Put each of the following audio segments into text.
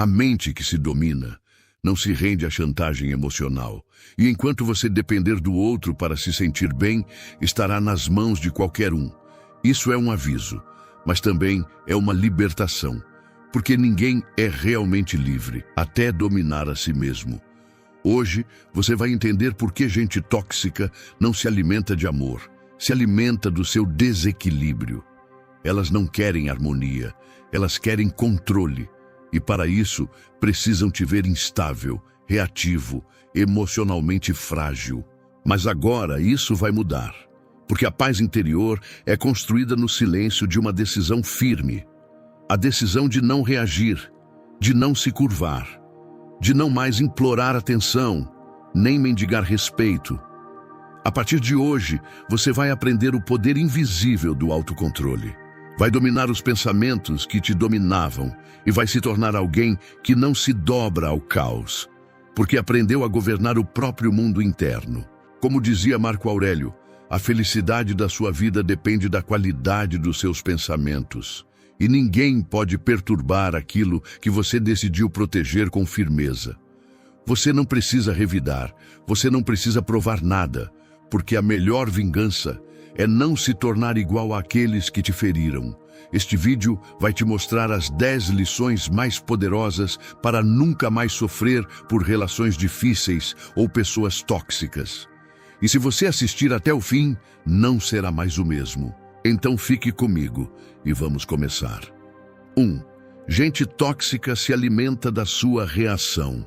A mente que se domina não se rende à chantagem emocional. E enquanto você depender do outro para se sentir bem, estará nas mãos de qualquer um. Isso é um aviso, mas também é uma libertação, porque ninguém é realmente livre até dominar a si mesmo. Hoje, você vai entender por que gente tóxica não se alimenta de amor, se alimenta do seu desequilíbrio. Elas não querem harmonia, elas querem controle. E para isso, precisam te ver instável, reativo, emocionalmente frágil. Mas agora isso vai mudar, porque a paz interior é construída no silêncio de uma decisão firme. A decisão de não reagir, de não se curvar, de não mais implorar atenção, nem mendigar respeito. A partir de hoje, você vai aprender o poder invisível do autocontrole. Vai dominar os pensamentos que te dominavam e vai se tornar alguém que não se dobra ao caos, porque aprendeu a governar o próprio mundo interno. Como dizia Marco Aurélio, a felicidade da sua vida depende da qualidade dos seus pensamentos. E ninguém pode perturbar aquilo que você decidiu proteger com firmeza. Você não precisa revidar, você não precisa provar nada, porque a melhor vingança é não se tornar igual àqueles que te feriram. Este vídeo vai te mostrar as 10 lições mais poderosas para nunca mais sofrer por relações difíceis ou pessoas tóxicas. E se você assistir até o fim, não será mais o mesmo. Então fique comigo e vamos começar. 1. Gente tóxica se alimenta da sua reação.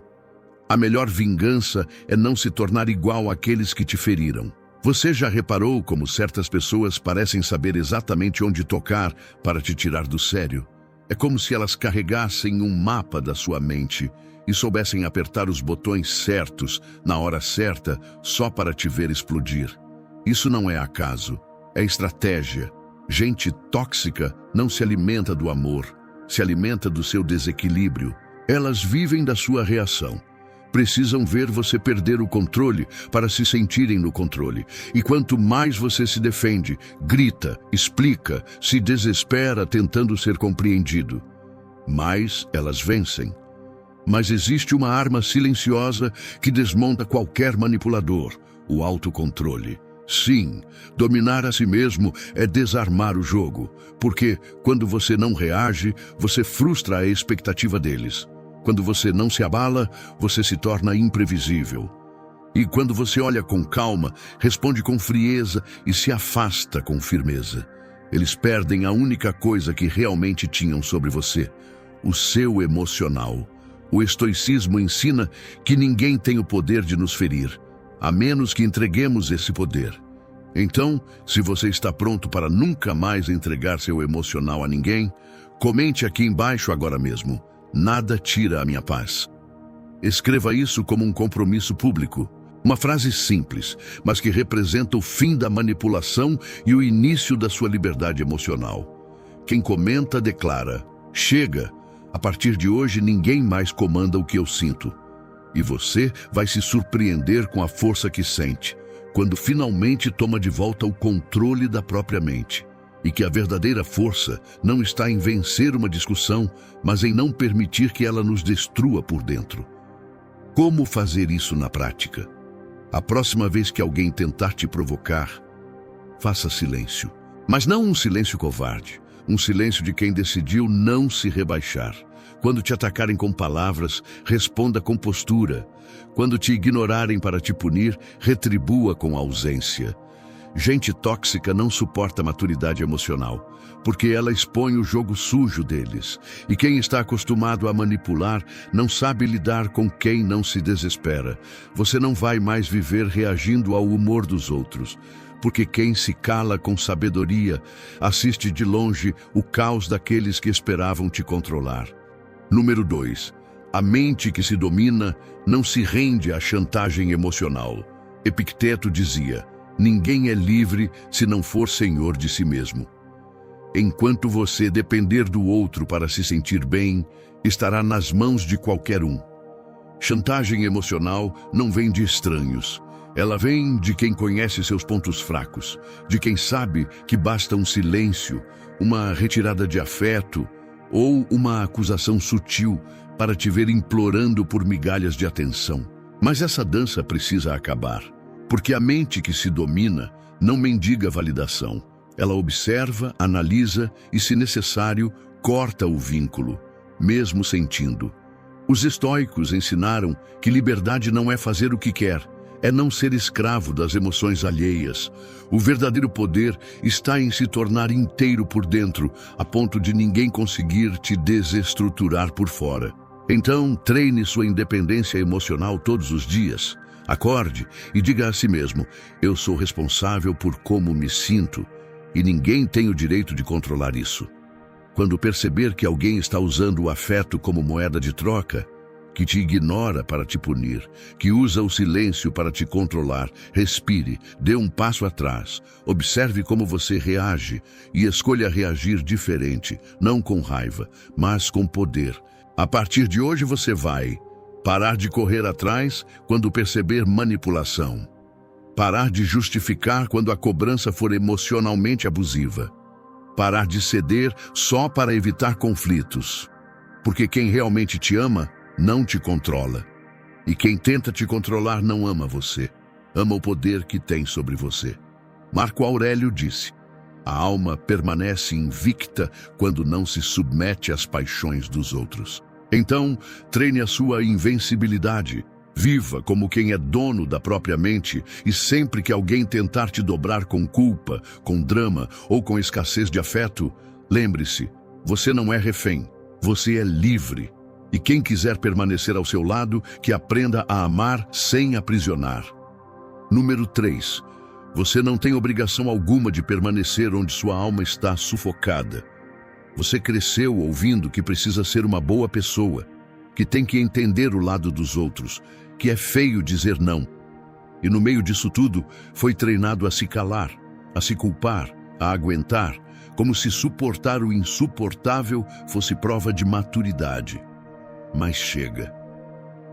A melhor vingança é não se tornar igual àqueles que te feriram. Você já reparou como certas pessoas parecem saber exatamente onde tocar para te tirar do sério? É como se elas carregassem um mapa da sua mente e soubessem apertar os botões certos, na hora certa, só para te ver explodir. Isso não é acaso, é estratégia. Gente tóxica não se alimenta do amor, se alimenta do seu desequilíbrio. Elas vivem da sua reação. Precisam ver você perder o controle para se sentirem no controle. E quanto mais você se defende, grita, explica, se desespera tentando ser compreendido, mais elas vencem. Mas existe uma arma silenciosa que desmonta qualquer manipulador: o autocontrole. Sim, dominar a si mesmo é desarmar o jogo, porque quando você não reage, você frustra a expectativa deles. Quando você não se abala, você se torna imprevisível. E quando você olha com calma, responde com frieza e se afasta com firmeza, eles perdem a única coisa que realmente tinham sobre você: o seu emocional. O estoicismo ensina que ninguém tem o poder de nos ferir, a menos que entreguemos esse poder. Então, se você está pronto para nunca mais entregar seu emocional a ninguém, comente aqui embaixo agora mesmo: nada tira a minha paz. Escreva isso como um compromisso público. Uma frase simples, mas que representa o fim da manipulação e o início da sua liberdade emocional. Quem comenta declara: chega, a partir de hoje ninguém mais comanda o que eu sinto. E você vai se surpreender com a força que sente, quando finalmente toma de volta o controle da própria mente. E que a verdadeira força não está em vencer uma discussão, mas em não permitir que ela nos destrua por dentro. Como fazer isso na prática? A próxima vez que alguém tentar te provocar, faça silêncio. Mas não um silêncio covarde, um silêncio de quem decidiu não se rebaixar. Quando te atacarem com palavras, responda com postura. Quando te ignorarem para te punir, retribua com ausência. Gente tóxica não suporta maturidade emocional, porque ela expõe o jogo sujo deles. E quem está acostumado a manipular não sabe lidar com quem não se desespera. Você não vai mais viver reagindo ao humor dos outros, porque quem se cala com sabedoria assiste de longe o caos daqueles que esperavam te controlar. Número 2. A mente que se domina não se rende à chantagem emocional. Epicteto dizia: ninguém é livre se não for senhor de si mesmo. Enquanto você depender do outro para se sentir bem, estará nas mãos de qualquer um. Chantagem emocional não vem de estranhos. Ela vem de quem conhece seus pontos fracos, de quem sabe que basta um silêncio, uma retirada de afeto ou uma acusação sutil para te ver implorando por migalhas de atenção. Mas essa dança precisa acabar, porque a mente que se domina não mendiga validação. Ela observa, analisa e, se necessário, corta o vínculo, mesmo sentindo. Os estoicos ensinaram que liberdade não é fazer o que quer, é não ser escravo das emoções alheias. O verdadeiro poder está em se tornar inteiro por dentro, a ponto de ninguém conseguir te desestruturar por fora. Então, treine sua independência emocional todos os dias. Acorde e diga a si mesmo: eu sou responsável por como me sinto e ninguém tem o direito de controlar isso. Quando perceber que alguém está usando o afeto como moeda de troca, que te ignora para te punir, que usa o silêncio para te controlar, respire, dê um passo atrás, observe como você reage e escolha reagir diferente, não com raiva, mas com poder. A partir de hoje você vai parar de correr atrás quando perceber manipulação, parar de justificar quando a cobrança for emocionalmente abusiva, parar de ceder só para evitar conflitos, porque quem realmente te ama não te controla. E quem tenta te controlar não ama você. Ama o poder que tem sobre você. Marco Aurélio disse: a alma permanece invicta quando não se submete às paixões dos outros. Então, treine a sua invencibilidade. Viva como quem é dono da própria mente e sempre que alguém tentar te dobrar com culpa, com drama ou com escassez de afeto, lembre-se, você não é refém, você é livre. E quem quiser permanecer ao seu lado, que aprenda a amar sem aprisionar. Número 3. Você não tem obrigação alguma de permanecer onde sua alma está sufocada. Você cresceu ouvindo que precisa ser uma boa pessoa, que tem que entender o lado dos outros, que é feio dizer não. E no meio disso tudo, foi treinado a se calar, a se culpar, a aguentar, como se suportar o insuportável fosse prova de maturidade. Mas chega.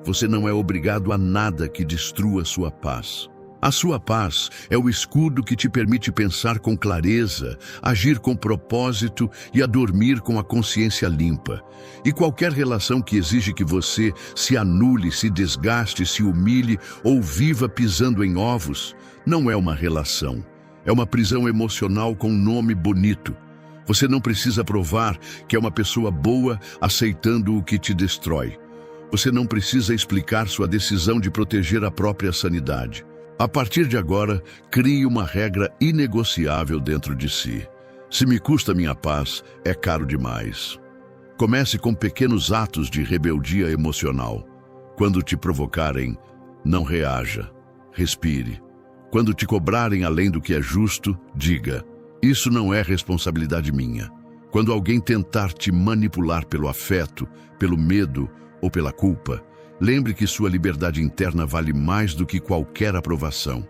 Você não é obrigado a nada que destrua sua paz. A sua paz é o escudo que te permite pensar com clareza, agir com propósito e a dormir com a consciência limpa. E qualquer relação que exige que você se anule, se desgaste, se humilhe ou viva pisando em ovos, não é uma relação. É uma prisão emocional com um nome bonito. Você não precisa provar que é uma pessoa boa aceitando o que te destrói. Você não precisa explicar sua decisão de proteger a própria sanidade. A partir de agora, crie uma regra inegociável dentro de si. Se me custa minha paz, é caro demais. Comece com pequenos atos de rebeldia emocional. Quando te provocarem, não reaja. Respire. Quando te cobrarem além do que é justo, diga: isso não é responsabilidade minha. Quando alguém tentar te manipular pelo afeto, pelo medo ou pela culpa, lembre que sua liberdade interna vale mais do que qualquer aprovação.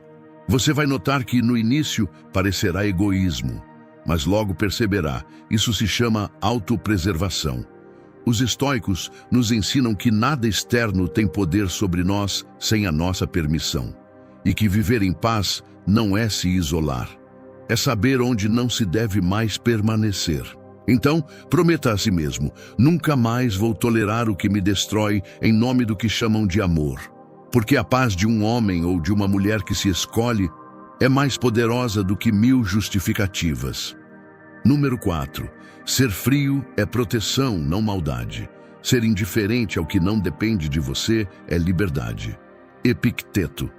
Você vai notar que no início parecerá egoísmo, mas logo perceberá, isso se chama autopreservação. Os estoicos nos ensinam que nada externo tem poder sobre nós sem a nossa permissão, e que viver em paz não é se isolar, é saber onde não se deve mais permanecer. Então, prometa a si mesmo: nunca mais vou tolerar o que me destrói em nome do que chamam de amor. Porque a paz de um homem ou de uma mulher que se escolhe é mais poderosa do que 1000 justificativas. Número 4. Ser frio é proteção, não maldade. Ser indiferente ao que não depende de você é liberdade. Epicteto.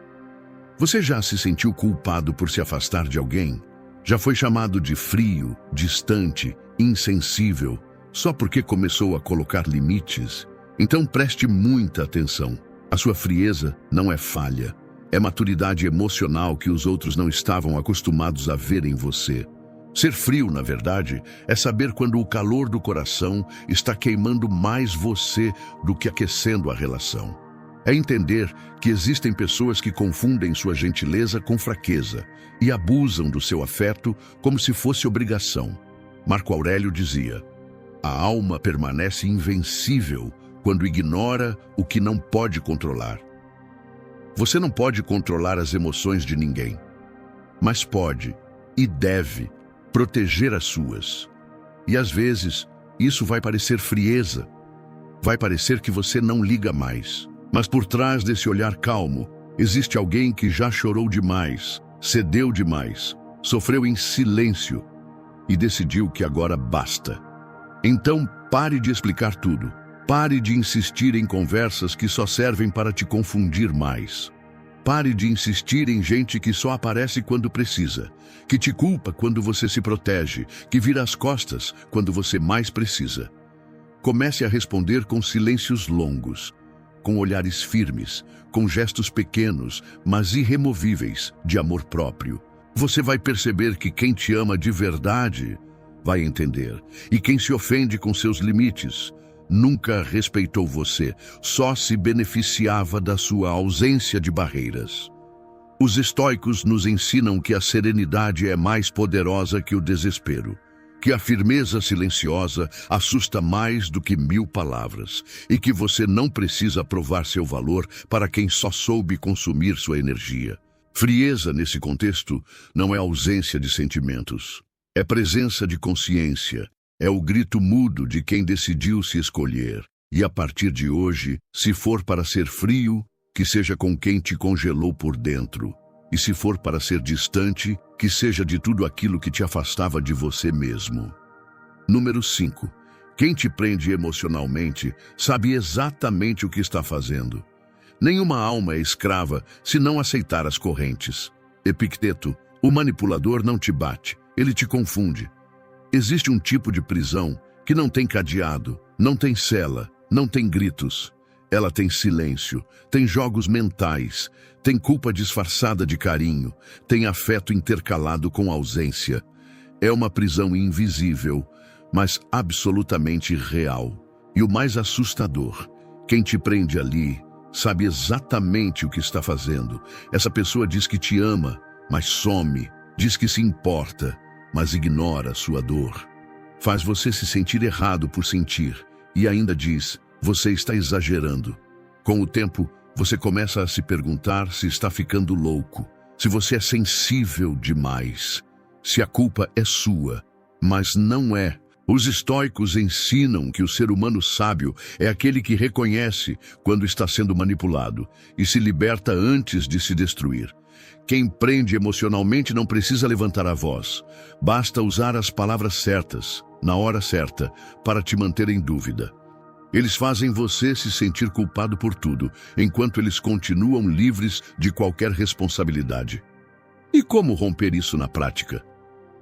Você já se sentiu culpado por se afastar de alguém? Já foi chamado de frio, distante, insensível, só porque começou a colocar limites? Então preste muita atenção. A sua frieza não é falha. É maturidade emocional que os outros não estavam acostumados a ver em você. Ser frio, na verdade, é saber quando o calor do coração está queimando mais você do que aquecendo a relação. É entender que existem pessoas que confundem sua gentileza com fraqueza e abusam do seu afeto como se fosse obrigação. Marco Aurélio dizia: a alma permanece invencível quando ignora o que não pode controlar. Você não pode controlar as emoções de ninguém, mas pode e deve proteger as suas. E às vezes, isso vai parecer frieza. Vai parecer que você não liga mais. Mas por trás desse olhar calmo, existe alguém que já chorou demais, cedeu demais, sofreu em silêncio e decidiu que agora basta. Então pare de explicar tudo. Pare de insistir em conversas que só servem para te confundir mais. Pare de insistir em gente que só aparece quando precisa, que te culpa quando você se protege, que vira as costas quando você mais precisa. Comece a responder com silêncios longos, com olhares firmes, com gestos pequenos, mas irremovíveis, de amor próprio. Você vai perceber que quem te ama de verdade vai entender, e quem se ofende com seus limites nunca respeitou você, só se beneficiava da sua ausência de barreiras. Os estoicos nos ensinam que a serenidade é mais poderosa que o desespero, que a firmeza silenciosa assusta mais do que 1000 palavras, e que você não precisa provar seu valor para quem só soube consumir sua energia. Frieza, nesse contexto, não é ausência de sentimentos, é presença de consciência. É o grito mudo de quem decidiu se escolher. E a partir de hoje, se for para ser frio, que seja com quem te congelou por dentro. E se for para ser distante, que seja de tudo aquilo que te afastava de você mesmo. Número 5. Quem te prende emocionalmente sabe exatamente o que está fazendo. Nenhuma alma é escrava se não aceitar as correntes. Epicteto, o manipulador não te bate, ele te confunde. Existe um tipo de prisão que não tem cadeado, não tem cela, não tem gritos. Ela tem silêncio, tem jogos mentais, tem culpa disfarçada de carinho, tem afeto intercalado com ausência. É uma prisão invisível, mas absolutamente real. E o mais assustador, quem te prende ali sabe exatamente o que está fazendo. Essa pessoa diz que te ama, mas some, diz que se importa, mas ignora sua dor. Faz você se sentir errado por sentir e ainda diz, você está exagerando. Com o tempo, você começa a se perguntar se está ficando louco, se você é sensível demais, se a culpa é sua, mas não é. Os estoicos ensinam que o ser humano sábio é aquele que reconhece quando está sendo manipulado e se liberta antes de se destruir. Quem prende emocionalmente não precisa levantar a voz. Basta usar as palavras certas, na hora certa, para te manter em dúvida. Eles fazem você se sentir culpado por tudo, enquanto eles continuam livres de qualquer responsabilidade. E como romper isso na prática?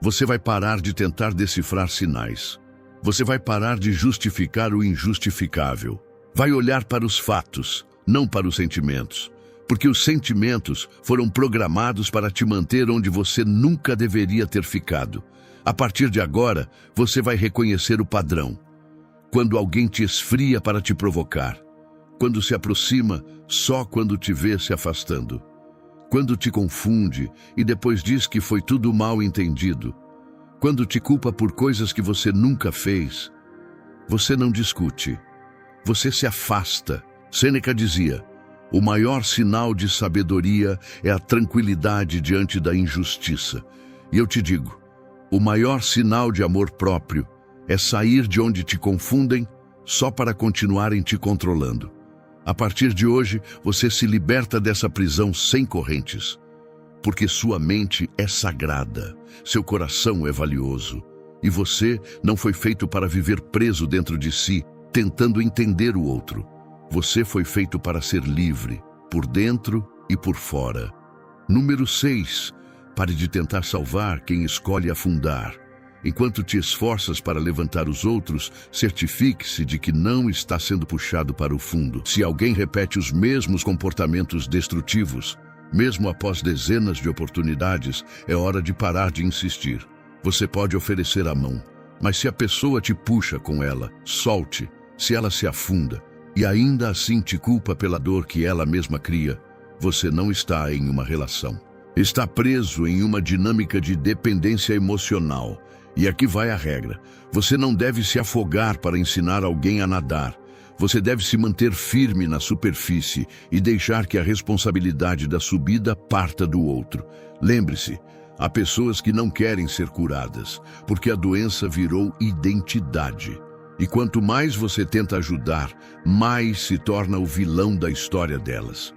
Você vai parar de tentar decifrar sinais. Você vai parar de justificar o injustificável. Vai olhar para os fatos, não para os sentimentos. Porque os sentimentos foram programados para te manter onde você nunca deveria ter ficado. A partir de agora, você vai reconhecer o padrão. Quando alguém te esfria para te provocar. Quando se aproxima só quando te vê se afastando. Quando te confunde e depois diz que foi tudo mal entendido. Quando te culpa por coisas que você nunca fez. Você não discute. Você se afasta. Sêneca dizia, o maior sinal de sabedoria é a tranquilidade diante da injustiça. E eu te digo, o maior sinal de amor próprio é sair de onde te confundem só para continuarem te controlando. A partir de hoje, você se liberta dessa prisão sem correntes. Porque sua mente é sagrada, seu coração é valioso. E você não foi feito para viver preso dentro de si, tentando entender o outro. Você foi feito para ser livre, por dentro e por fora. Número 6. Pare de tentar salvar quem escolhe afundar. Enquanto te esforças para levantar os outros, certifique-se de que não está sendo puxado para o fundo. Se alguém repete os mesmos comportamentos destrutivos, mesmo após dezenas de oportunidades, é hora de parar de insistir. Você pode oferecer a mão, mas se a pessoa te puxa com ela, solte. Se ela se afunda e ainda assim te culpa pela dor que ela mesma cria, você não está em uma relação. Está preso em uma dinâmica de dependência emocional. E aqui vai a regra. Você não deve se afogar para ensinar alguém a nadar. Você deve se manter firme na superfície e deixar que a responsabilidade da subida parta do outro. Lembre-se, há pessoas que não querem ser curadas, porque a doença virou identidade. E quanto mais você tenta ajudar, mais se torna o vilão da história delas.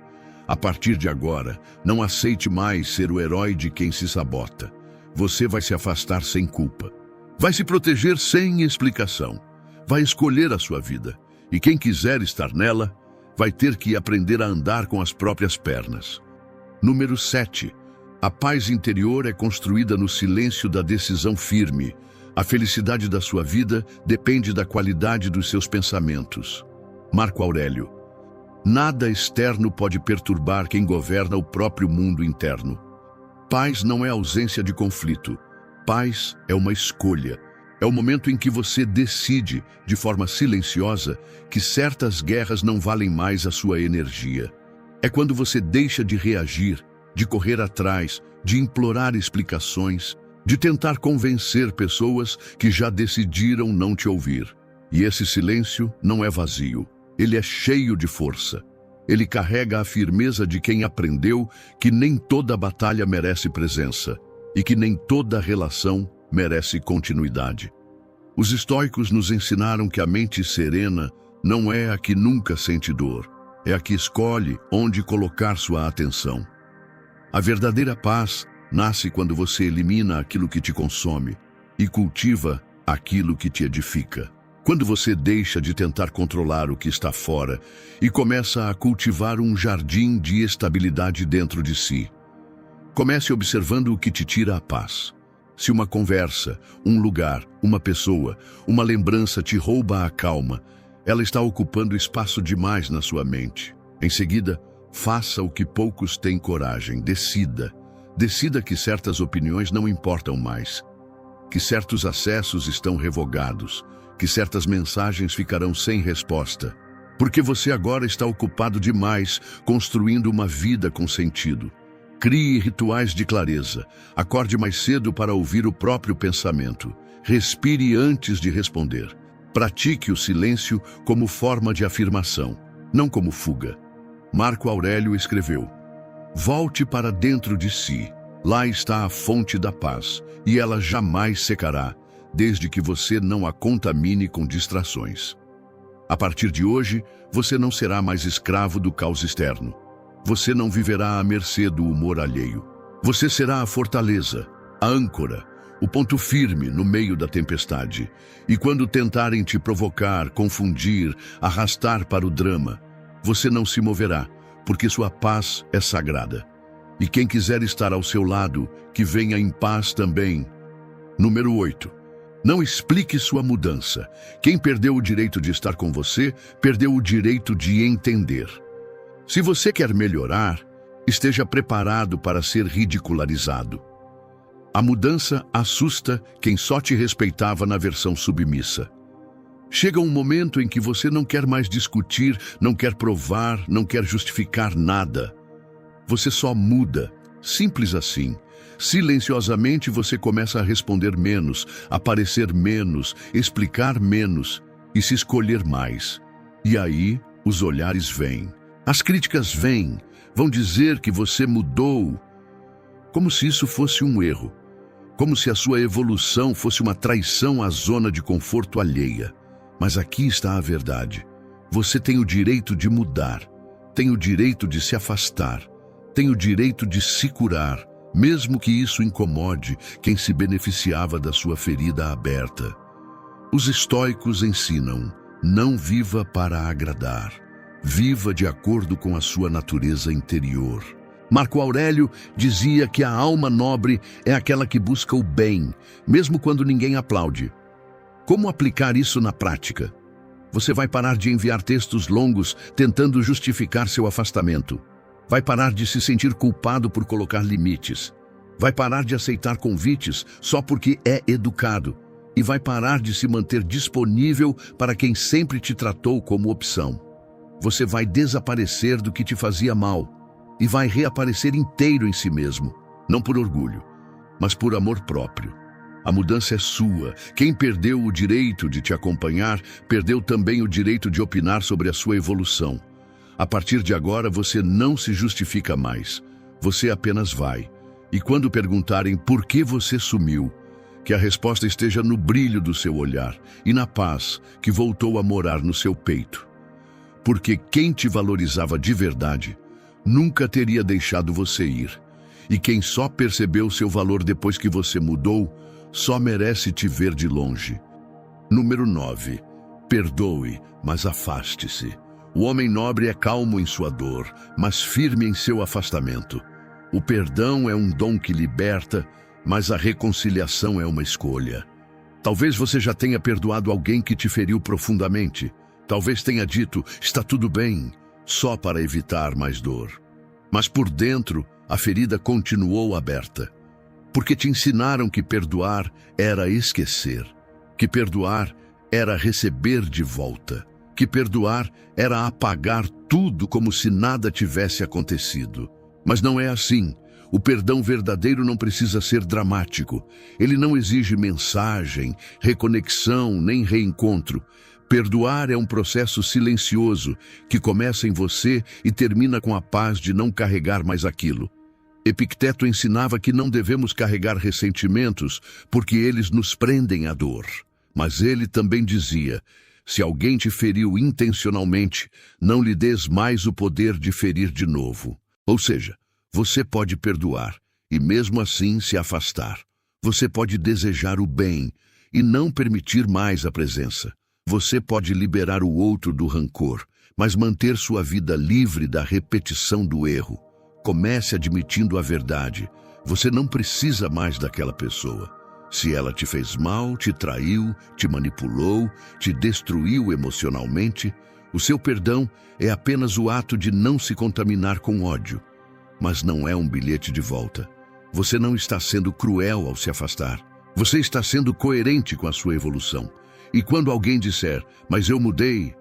A partir de agora, não aceite mais ser o herói de quem se sabota. Você vai se afastar sem culpa. Vai se proteger sem explicação. Vai escolher a sua vida. E quem quiser estar nela, vai ter que aprender a andar com as próprias pernas. Número 7. A paz interior é construída no silêncio da decisão firme. A felicidade da sua vida depende da qualidade dos seus pensamentos. Marco Aurélio. Nada externo pode perturbar quem governa o próprio mundo interno. Paz não é ausência de conflito. Paz é uma escolha. É o momento em que você decide, de forma silenciosa, que certas guerras não valem mais a sua energia. É quando você deixa de reagir, de correr atrás, de implorar explicações, de tentar convencer pessoas que já decidiram não te ouvir. E esse silêncio não é vazio. Ele é cheio de força. Ele carrega a firmeza de quem aprendeu que nem toda batalha merece presença e que nem toda relação merece continuidade. Os estoicos nos ensinaram que a mente serena não é a que nunca sente dor, é a que escolhe onde colocar sua atenção. A verdadeira paz nasce quando você elimina aquilo que te consome e cultiva aquilo que te edifica. Quando você deixa de tentar controlar o que está fora e começa a cultivar um jardim de estabilidade dentro de si. Comece observando o que te tira a paz. Se uma conversa, um lugar, uma pessoa, uma lembrança te rouba a calma, ela está ocupando espaço demais na sua mente. Em seguida, faça o que poucos têm coragem. Decida. Decida que certas opiniões não importam mais, que certos acessos estão revogados, que certas mensagens ficarão sem resposta, porque você agora está ocupado demais construindo uma vida com sentido. Crie rituais de clareza. Acorde mais cedo para ouvir o próprio pensamento. Respire antes de responder. Pratique o silêncio como forma de afirmação, não como fuga. Marco Aurélio escreveu: volte para dentro de si. Lá está a fonte da paz, e ela jamais secará, desde que você não a contamine com distrações. A partir de hoje, você não será mais escravo do caos externo. Você não viverá à mercê do humor alheio. Você será a fortaleza, a âncora, o ponto firme no meio da tempestade. E quando tentarem te provocar, confundir, arrastar para o drama, você não se moverá, porque sua paz é sagrada. E quem quiser estar ao seu lado, que venha em paz também. Número 8. Não explique sua mudança. Quem perdeu o direito de estar com você, perdeu o direito de entender. Se você quer melhorar, esteja preparado para ser ridicularizado. A mudança assusta quem só te respeitava na versão submissa. Chega um momento em que você não quer mais discutir, não quer provar, não quer justificar nada. Você só muda, simples assim. Silenciosamente você começa a responder menos, aparecer menos, explicar menos e se escolher mais. E aí os olhares vêm. As críticas vêm, vão dizer que você mudou, como se isso fosse um erro, como se a sua evolução fosse uma traição à zona de conforto alheia. Mas aqui está a verdade. Você tem o direito de mudar, tem o direito de se afastar, tem o direito de se curar, mesmo que isso incomode quem se beneficiava da sua ferida aberta. Os estoicos ensinam: não viva para agradar. Viva de acordo com a sua natureza interior. Marco Aurélio dizia que a alma nobre é aquela que busca o bem, mesmo quando ninguém aplaude. Como aplicar isso na prática? Você vai parar de enviar textos longos tentando justificar seu afastamento. Vai parar de se sentir culpado por colocar limites. Vai parar de aceitar convites só porque é educado. E vai parar de se manter disponível para quem sempre te tratou como opção. Você vai desaparecer do que te fazia mal e vai reaparecer inteiro em si mesmo, não por orgulho, mas por amor próprio. A mudança é sua. Quem perdeu o direito de te acompanhar, perdeu também o direito de opinar sobre a sua evolução. A partir de agora, você não se justifica mais. Você apenas vai. E quando perguntarem por que você sumiu, Que a resposta esteja no brilho do seu olhar e na paz que voltou a morar no seu peito. Porque quem te valorizava de verdade nunca teria deixado você ir. E quem só percebeu seu valor depois que você mudou, só merece te ver de longe. Número 9. Perdoe, mas afaste-se. O homem nobre é calmo em sua dor, mas firme em seu afastamento. O perdão é um dom que liberta, mas a reconciliação é uma escolha. Talvez você já tenha perdoado alguém que te feriu profundamente. Talvez tenha dito, está tudo bem, só para evitar mais dor. Mas por dentro, a ferida continuou aberta. Porque te ensinaram que perdoar era esquecer. Que perdoar era receber de volta. Que perdoar era apagar tudo como se nada tivesse acontecido. Mas não é assim. O perdão verdadeiro não precisa ser dramático. Ele não exige mensagem, reconexão, nem reencontro. Perdoar é um processo silencioso que começa em você e termina com a paz de não carregar mais aquilo. Epicteto ensinava que não devemos carregar ressentimentos porque eles nos prendem à dor. Mas ele também dizia, se alguém te feriu intencionalmente, não lhe des mais o poder de ferir de novo. Ou seja, você pode perdoar e mesmo assim se afastar. Você pode desejar o bem e não permitir mais a presença. Você pode liberar o outro do rancor, mas manter sua vida livre da repetição do erro. Comece admitindo a verdade. Você não precisa mais daquela pessoa. Se ela te fez mal, te traiu, te manipulou, te destruiu emocionalmente, o seu perdão é apenas o ato de não se contaminar com ódio. Mas não é um bilhete de volta. Você não está sendo cruel ao se afastar. Você está sendo coerente com a sua evolução. E quando alguém disser, mas eu mudei,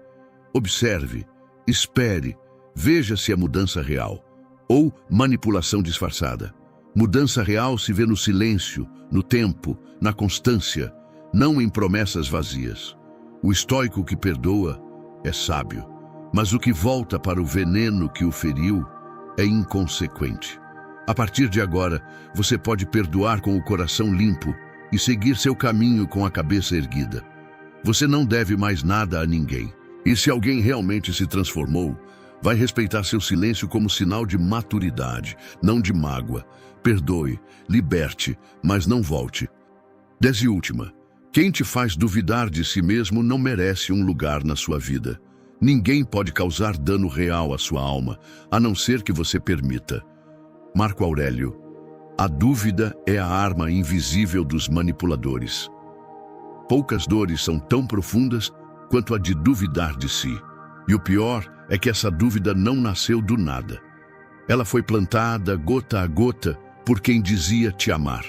observe, espere, veja se é mudança real ou manipulação disfarçada. Mudança real se vê no silêncio, no tempo, na constância, não em promessas vazias. O estoico que perdoa é sábio, mas o que volta para o veneno que o feriu é inconsequente. A partir de agora, você pode perdoar com o coração limpo e seguir seu caminho com a cabeça erguida. Você não deve mais nada a ninguém. E se alguém realmente se transformou, vai respeitar seu silêncio como sinal de maturidade, não de mágoa. Perdoe, liberte, mas não volte. 10 e última. Quem te faz duvidar de si mesmo não merece um lugar na sua vida. Ninguém pode causar dano real à sua alma, a não ser que você permita. Marco Aurélio. A dúvida é a arma invisível dos manipuladores. Poucas dores são tão profundas quanto a de duvidar de si. E o pior é que essa dúvida não nasceu do nada. Ela foi plantada gota a gota por quem dizia te amar,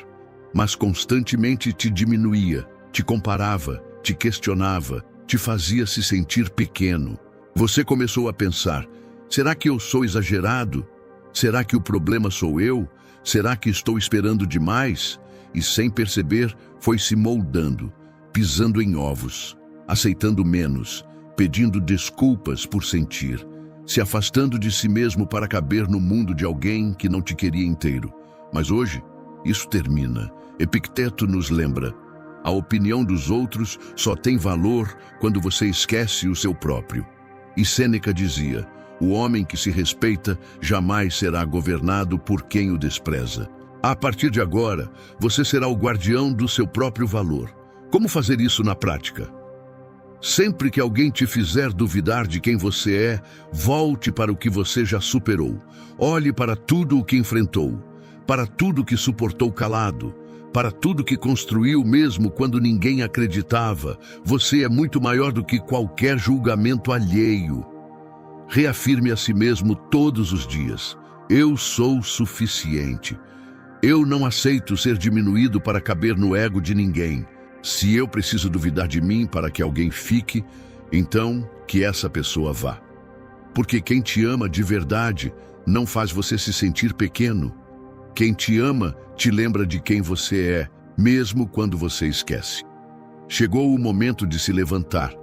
mas constantemente te diminuía, te comparava, te questionava, te fazia se sentir pequeno. Você começou a pensar, será que eu sou exagerado? Será que o problema sou eu? Será que estou esperando demais? E sem perceber, foi se moldando, pisando em ovos, aceitando menos, pedindo desculpas por sentir, se afastando de si mesmo para caber no mundo de alguém que não te queria inteiro. Mas hoje, isso termina. Epicteto nos lembra, a opinião dos outros só tem valor quando você esquece o seu próprio. E Sêneca dizia, o homem que se respeita jamais será governado por quem o despreza. A partir de agora, você será o guardião do seu próprio valor. Como fazer isso na prática? Sempre que alguém te fizer duvidar de quem você é, volte para o que você já superou. Olhe para tudo o que enfrentou, para tudo que suportou calado, para tudo que construiu mesmo quando ninguém acreditava. Você é muito maior do que qualquer julgamento alheio. Reafirme a si mesmo todos os dias. Eu sou suficiente. Eu não aceito ser diminuído para caber no ego de ninguém. Se eu preciso duvidar de mim para que alguém fique, então que essa pessoa vá. Porque quem te ama de verdade não faz você se sentir pequeno. Quem te ama te lembra de quem você é, mesmo quando você esquece. Chegou o momento de se levantar,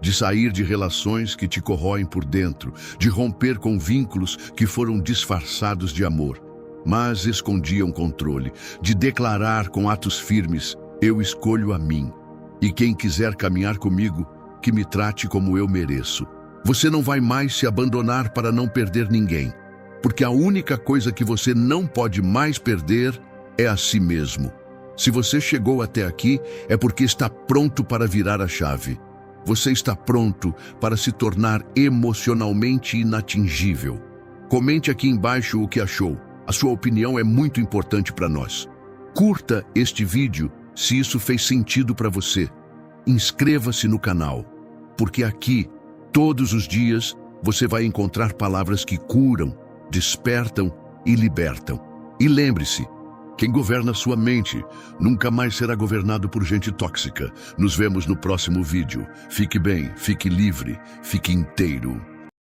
de sair de relações que te corroem por dentro, de romper com vínculos que foram disfarçados de amor, mas escondiam controle, de declarar com atos firmes, Eu escolho a mim. E quem quiser caminhar comigo, que me trate como eu mereço. Você não vai mais se abandonar para não perder ninguém, porque a única coisa que você não pode mais perder é a si mesmo. Se você chegou até aqui, é porque está pronto para virar a chave. Você está pronto para se tornar emocionalmente inatingível. Comente aqui embaixo o que achou. A sua opinião é muito importante para nós. Curta este vídeo se isso fez sentido para você. Inscreva-se no canal, porque aqui, todos os dias, você vai encontrar palavras que curam, despertam e libertam. E lembre-se, quem governa sua mente nunca mais será governado por gente tóxica. Nos vemos no próximo vídeo. Fique bem, fique livre, fique inteiro.